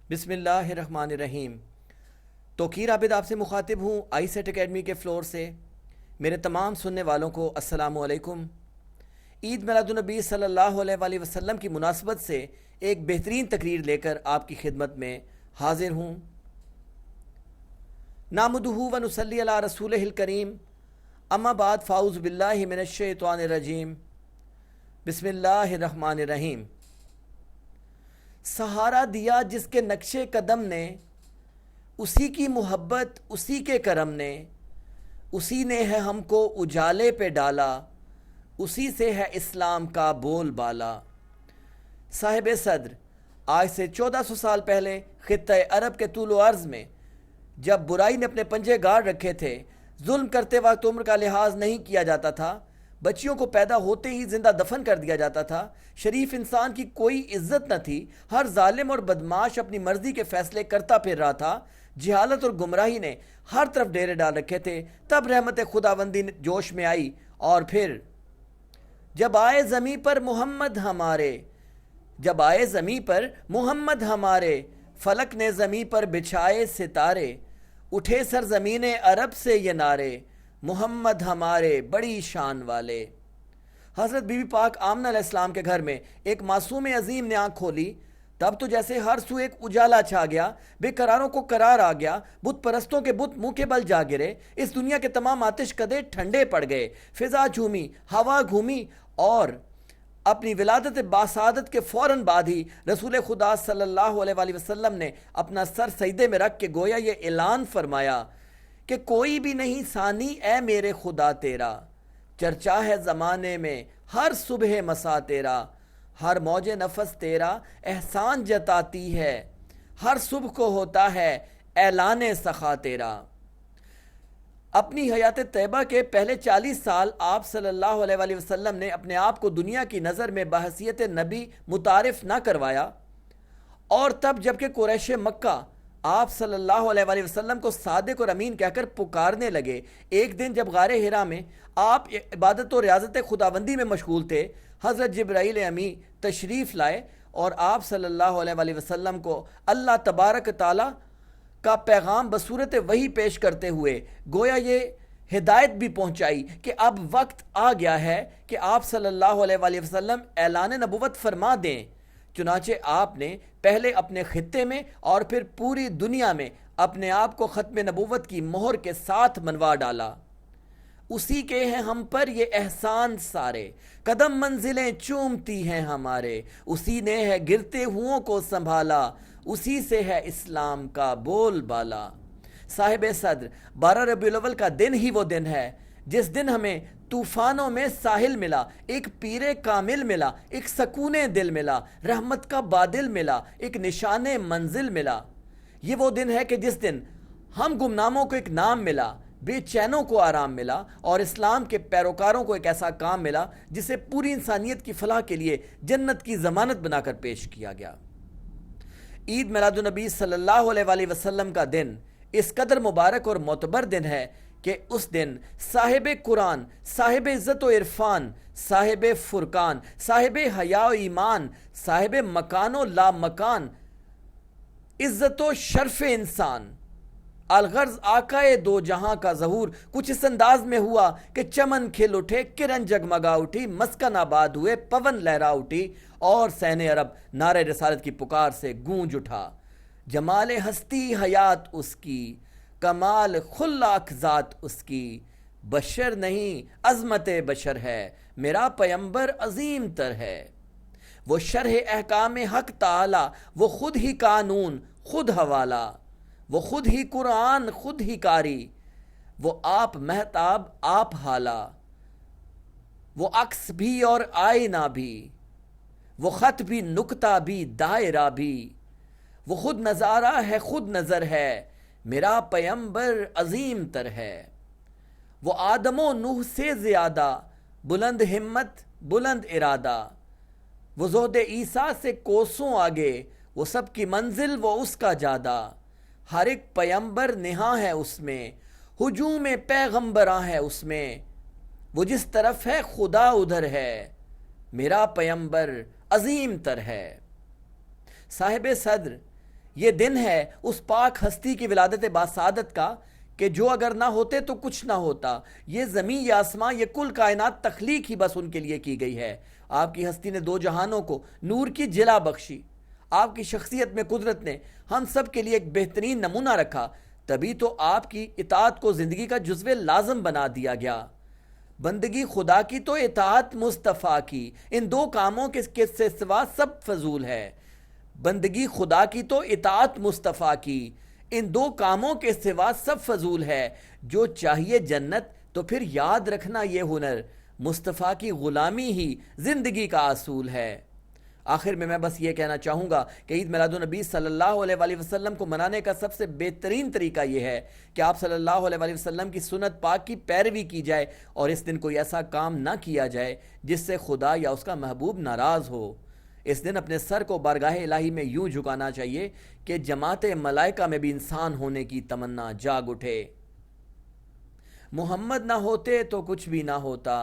بسم اللہ الرحمن الرحیم۔ توقیر عابد آپ سے مخاطب ہوں آئی سیٹ اکیڈمی کے فلور سے۔ میرے تمام سننے والوں کو السلام علیکم۔ عید میلاد النبی صلی اللہ علیہ وآلہ وسلم کی مناسبت سے ایک بہترین تقریر لے کر آپ کی خدمت میں حاضر ہوں۔ نحمدہ و نصلی علی رسولہ الکریم، اما بعد فاعوذ باللہ من الشیطان الرجیم، بسم اللہ الرحمن الرحیم۔ سہارا دیا جس کے نقش قدم نے، اسی کی محبت اسی کے کرم نے، اسی نے ہے ہم کو اجالے پہ ڈالا، اسی سے ہے اسلام کا بول بالا۔ صاحب صدر آج سے 1400 سال پہلے خطہ عرب کے طول و عرض میں جب برائی نے اپنے پنجے گاڑ رکھے تھے، ظلم کرتے وقت عمر کا لحاظ نہیں کیا جاتا تھا، بچیوں کو پیدا ہوتے ہی زندہ دفن کر دیا جاتا تھا، شریف انسان کی کوئی عزت نہ تھی، ہر ظالم اور بدماش اپنی مرضی کے فیصلے کرتا پھر رہا تھا، جہالت اور گمراہی نے ہر طرف ڈیرے ڈال رکھے تھے، تب رحمت خداوندی جوش میں آئی، اور پھر جب آئے زمین پر محمد ہمارے، جب آئے زمین پر محمد ہمارے، فلک نے زمین پر بچھائے ستارے، اٹھے سرزمین عرب سے یہ نعرے، محمد ہمارے بڑی شان والے۔ حضرت بی بی پاک آمنہ علیہ السلام کے گھر میں ایک معصوم عظیم نے آنکھ کھولی، تب تو جیسے ہر سو ایک اجالا چھا گیا، بے قراروں کو قرار آ گیا، بت پرستوں کے بت منہ کے بل جا گرے، اس دنیا کے تمام آتش کدے ٹھنڈے پڑ گئے، فضا جھومی، ہوا گھومی، اور اپنی ولادت باسعادت کے فوراً بعد ہی رسول خدا صلی اللہ علیہ وآلہ وسلم نے اپنا سر سجدے میں رکھ کے گویا یہ اعلان فرمایا کہ کوئی بھی نہیں ثانی اے میرے خدا تیرا، چرچا ہے زمانے میں ہر صبح مسا تیرا، ہر موج نفس تیرا احسان جتاتی ہے، ہر صبح کو ہوتا ہے اعلان سخا تیرا۔ اپنی حیات طیبہ کے پہلے 40 سال آپ صلی اللہ علیہ وآلہ وسلم نے اپنے آپ کو دنیا کی نظر میں بحیثیت نبی متعارف نہ کروایا، اور تب جب کہ قریش مکہ آپ صلی اللہ علیہ وآلہ وسلم کو صادق اور امین کہہ کر پکارنے لگے، ایک دن جب غار حرا میں آپ عبادت و ریاضت خداوندی میں مشغول تھے، حضرت جبرائیل امی تشریف لائے اور آپ صلی اللہ علیہ وآلہ وسلم کو اللہ تبارک تعالی کا پیغام بصورت وحی پیش کرتے ہوئے گویا یہ ہدایت بھی پہنچائی کہ اب وقت آ گیا ہے کہ آپ صلی اللہ علیہ وآلہ وسلم اعلان نبوت فرما دیں۔ چنانچہ آپ نے پہلے اپنے خطے میں اور پھر پوری دنیا میں اپنے آپ کو ختم نبوت کی مہر کے ساتھ منوا ڈالا۔ اسی کے ہیں ہم پر یہ احسان سارے، قدم منزلیں چومتی ہیں ہمارے، اسی نے ہے گرتے ہوں کو سنبھالا، اسی سے ہے اسلام کا بول بالا۔ صاحب صدر 12 ربیع الاول کا دن ہی وہ دن ہے جس دن ہمیں طوفانوں میں ساحل ملا، ایک پیر کامل ملا، ایک سکون دل ملا، رحمت کا بادل ملا، ایک نشان منزل ملا۔ یہ وہ دن ہے کہ جس دن ہم گمناموں کو ایک نام ملا، بے چینوں کو آرام ملا، اور اسلام کے پیروکاروں کو ایک ایسا کام ملا جسے پوری انسانیت کی فلاح کے لیے جنت کی ضمانت بنا کر پیش کیا گیا۔ عید میلاد النبی صلی اللہ علیہ وآلہ وسلم کا دن اس قدر مبارک اور معتبر دن ہے کہ اس دن صاحب قرآن، صاحب عزت و عرفان، صاحب فرقان، صاحب حیا و ایمان، صاحب مکان و لا مکان، عزت و شرف انسان، الغرض آقائے دو جہاں کا ظہور کچھ اس انداز میں ہوا کہ چمن کھل اٹھے، کرن جگمگا اٹھی، مسکن آباد ہوئے، پون لہرا اٹھی، اور سین عرب نعرہ رسالت کی پکار سے گونج اٹھا۔ جمال ہستی حیات اس کی، کمال خلاق ذات اس کی، بشر نہیں عظمت بشر ہے، میرا پیمبر عظیم تر ہے۔ وہ شرح احکام حق تعالی، وہ خود ہی قانون خود حوالہ، وہ خود ہی قرآن خود ہی کاری، وہ آپ مہتاب آپ حالہ، وہ عکس بھی اور آئینہ بھی، وہ خط بھی نکتہ بھی دائرہ بھی، وہ خود نظارہ ہے خود نظر ہے، میرا پیمبر عظیم تر ہے۔ وہ آدم و نوح سے زیادہ بلند ہمت بلند ارادہ، وہ زہد عیسیٰ سے کوسوں آگے، وہ سب کی منزل وہ اس کا جادہ، ہر ایک پیمبر نہاں ہے اس میں، ہجوم پیغمبراں ہے اس میں، وہ جس طرف ہے خدا ادھر ہے، میرا پیمبر عظیم تر ہے۔ صاحب صدر یہ دن ہے اس پاک ہستی کی ولادت باسعادت کا کہ جو اگر نہ ہوتے تو کچھ نہ ہوتا. یہ زمین، یہ آسمان، یہ کل کائنات تخلیق ہی بس ان کے لیے کی گئی ہے. آپ کی ہستی نے دو جہانوں کو نور کی جلا بخشی. آپ کی شخصیت میں قدرت نے ہم سب کے لیے ایک بہترین نمونہ رکھا. تبھی تو آپ کی اطاعت کو زندگی کا جزو لازم بنا دیا گیا. بندگی خدا کی تو اطاعت مصطفیٰ کی، ان دو کاموں کے سے سوا سب فضول ہے. بندگی خدا کی تو اطاعت مصطفیٰ کی، ان دو کاموں کے سوا سب فضول ہے. جو چاہیے جنت تو پھر یاد رکھنا یہ ہنر، مصطفیٰ کی غلامی ہی زندگی کا اصول ہے. آخر میں بس یہ کہنا چاہوں گا کہ عید میلاد النبی صلی اللہ علیہ وآلہ وسلم کو منانے کا سب سے بہترین طریقہ یہ ہے کہ آپ صلی اللہ علیہ وآلہ وسلم کی سنت پاک کی پیروی کی جائے، اور اس دن کوئی ایسا کام نہ کیا جائے جس سے خدا یا اس کا محبوب ناراض ہو. اس دن اپنے سر کو بارگاہ الہی میں یوں جھکانا چاہیے کہ جماعت ملائکہ میں بھی انسان ہونے کی تمنا جاگ اٹھے. محمد نہ ہوتے تو کچھ بھی نہ ہوتا،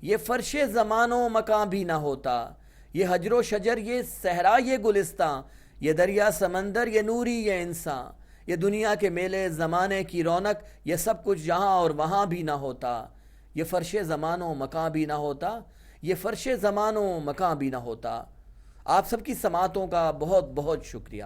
یہ فرش زمان و مکان بھی نہ ہوتا. یہ حجر و شجر، یہ صحرا، یہ گلستان، یہ دریا سمندر، یہ نوری، یہ انسان، یہ دنیا کے میلے زمانے کی رونق، یہ سب کچھ یہاں اور وہاں بھی نہ ہوتا. یہ فرش زمان و مکان بھی نہ ہوتا، یہ فرش زمان و مکان بھی نہ ہوتا. آپ سب کی سماعتوں کا بہت بہت شکریہ.